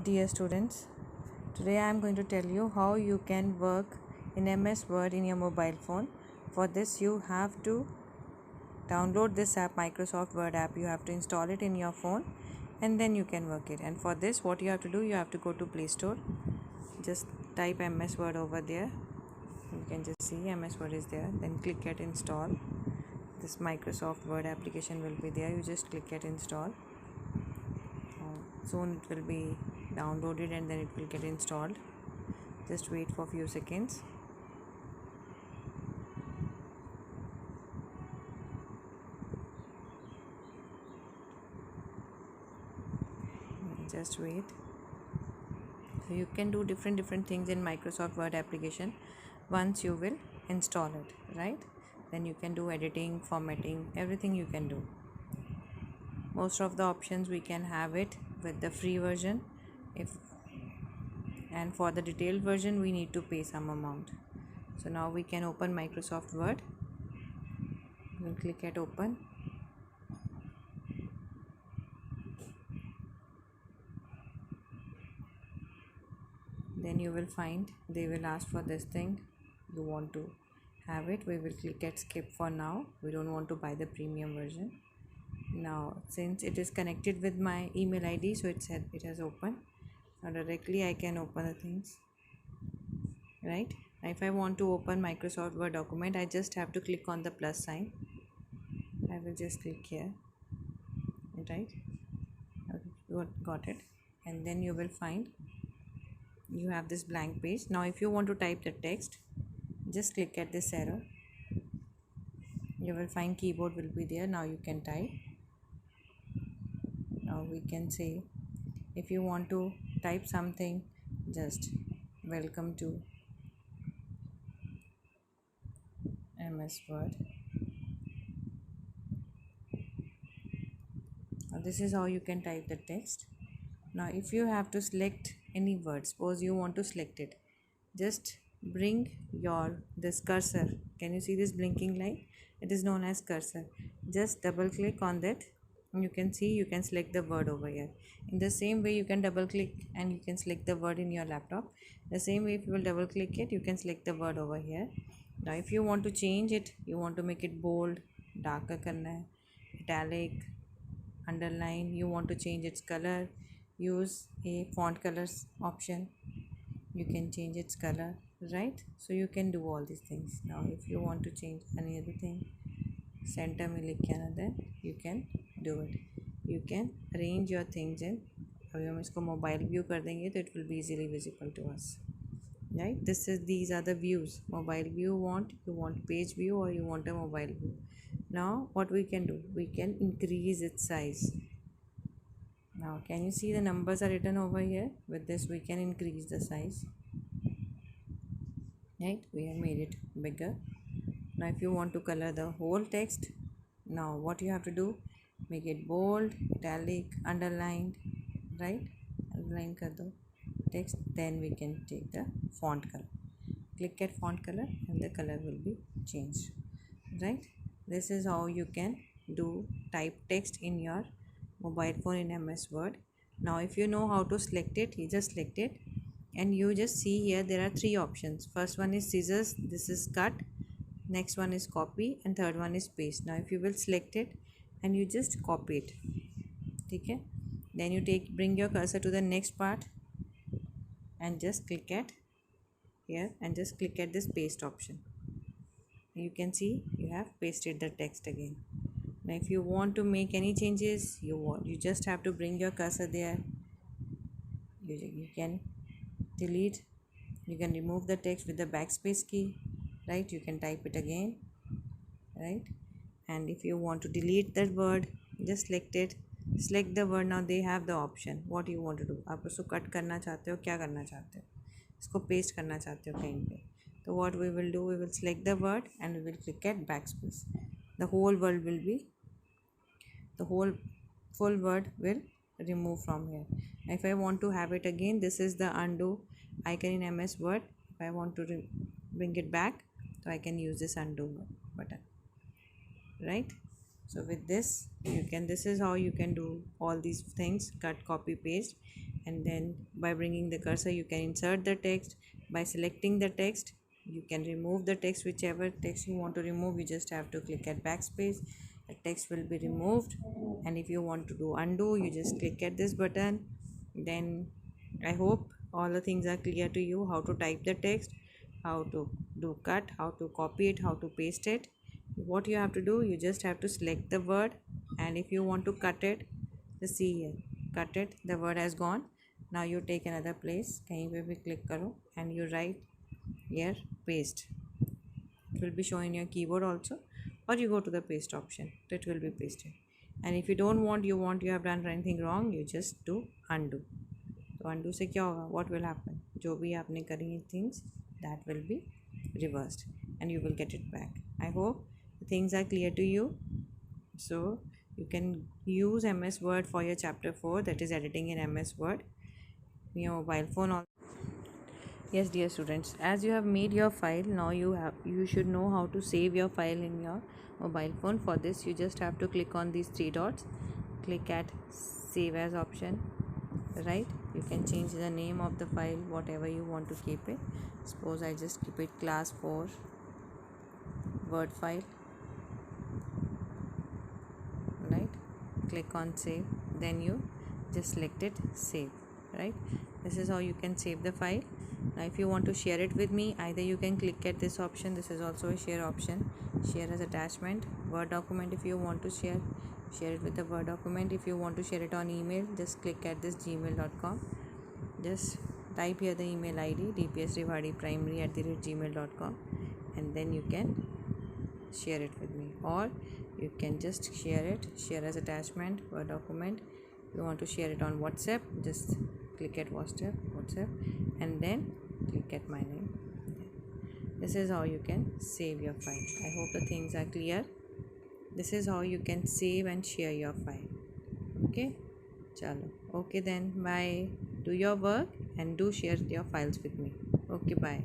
Dear students, today I am going to tell you how you can work in MS Word in your mobile phone. For this you have to download this app, Microsoft Word app. You have to install it in your phone and then you can work it. And for this what you have to do, you have to go to Play Store. Just type MS Word over there. You can just see MS Word is there. Then click at install. This Microsoft Word application will be there. You just click at install. Soon it will be downloaded and then it will get installed. Just wait for a few seconds. Just wait. So you can do different things in Microsoft Word application once you will install it, right? Then you can do editing, formatting, everything you can do. Most of the options we can have it with the free version, and for the detailed version we need to pay some amount. So now we can open Microsoft Word. We'll click at open. Then you will find they will ask for this thing. You want to have it, we will click at skip for now. We don't want to buy the premium version. Now since it is connected with my email ID, so it said it has opened. Now directly I can open the things, right? Now if I want to open Microsoft Word document, I just have to click on the plus sign. I will just click here, right? Got it. And then you will find you have this blank page. Now if you want to type the text, just click at this arrow. You will find keyboard will be there. Now you can type. Now we can say, if you want to type something, just welcome to MS Word. Now this is how you can type the text. Now if you have to select any word, suppose you want to select it, just bring your this cursor. Can you see this blinking light? It is known as cursor. Just double click on that. You can see you can select the word over here. In the same way you can double click and you can select the word in your laptop. The same way if you will double click it, you can select the word over here. Now if you want to change it, you want to make it bold, darker karna hai, italic, underline, you want to change its color, use a font colors option. You can change its color, right? So you can do all these things. Now if you want to change any other thing, center में लिख के आना, then you can do it. You can arrange your things in. अभी हम इसको mobile view कर देंगे तो it will be easily visible to us, right? These are the views. Mobile view you want page view or you want a mobile view. Now what we can do, we can increase its size. Now can you see the numbers are written over here? With this we can increase the size, right? We have made it bigger. Now if you want to color the whole text, now what you have to do, make it bold, italic, underlined, right? Underline kar do text. Then we can take the font color. Click at font color and the color will be changed, right? This is how you can do type text in your mobile phone in MS Word. Now if you know how to select it, you just select it and you just see here there are three options. First one is scissors, this is cut, next one is copy, and third one is paste. Now if you will select it and you just copy it, okay? Then you bring your cursor to the next part and just click at here and just click at this paste option. You can see you have pasted the text again. Now if you want to make any changes, you just have to bring your cursor there. You can delete, you can remove the text with the backspace key, right? You can type it again, right? And if you want to delete that word, just select it, select the word. Now they have the option what you want to do. आप उसको cut करना चाहते हो, क्या करना चाहते हो, इसको पेस्ट करना चाहते हो कहीं पे, तो what we will do, we will select the word and we will click at backspace. The whole full word will remove from here. If I want to have it again, this is the undo icon in MS Word. If I want to bring it back, so I can use this undo button, right? So with this this is how you can do all these things, cut, copy, paste. and then by bringing the cursor you can insert the text. By selecting the text you can remove the text. Whichever text you want to remove, you just have to click at backspace, the text will be removed. And if you want to do undo, you just click at this button. Then I hope all the things are clear to you, how to type the text, how to do cut, how to copy it, how to paste it. What you have to do, you just have to select the word, and if you want to cut it, just see here, cut it, the word has gone. Now you take another place, kahin pe bhi click karo and you write here paste. It will be showing your keyboard also, or you go to the paste option, it will be pasted. And if you don't want, you have done anything wrong, you just do undo. तो undo से क्या होगा, what will happen, जो भी आपने करी things, that will be reversed and you will get it back. I hope the things are clear to you. So you can use MS Word for your chapter 4, that is editing in MS Word, in your mobile phone also. Yes, dear students, as you have made your file, now you should know how to save your file in your mobile phone. For this, you just have to click on these three dots, click at save as option, right? You can change the name of the file, whatever you want to keep it. Suppose I just keep it class 4 word file, right? Click on save, then you just select it, save, right? This is how you can save the file. Now if you want to share it with me, either you can click at this option, this is also a share option, share as attachment, Word document. If you want to share it with the Word document. If you want to share it on email, just click at this gmail.com, just type here the email ID dpsrewardiprimary@gmail.com, and then you can share it with me, or you can just share as attachment, Word document. If you want to share it on WhatsApp, just click at WhatsApp, and then click at my name. This is how you can save your file. I hope the things are clear. This is how you can save and share your file. Okay, chalo, okay then, bye. Do your work and do share your files with me. Okay, bye.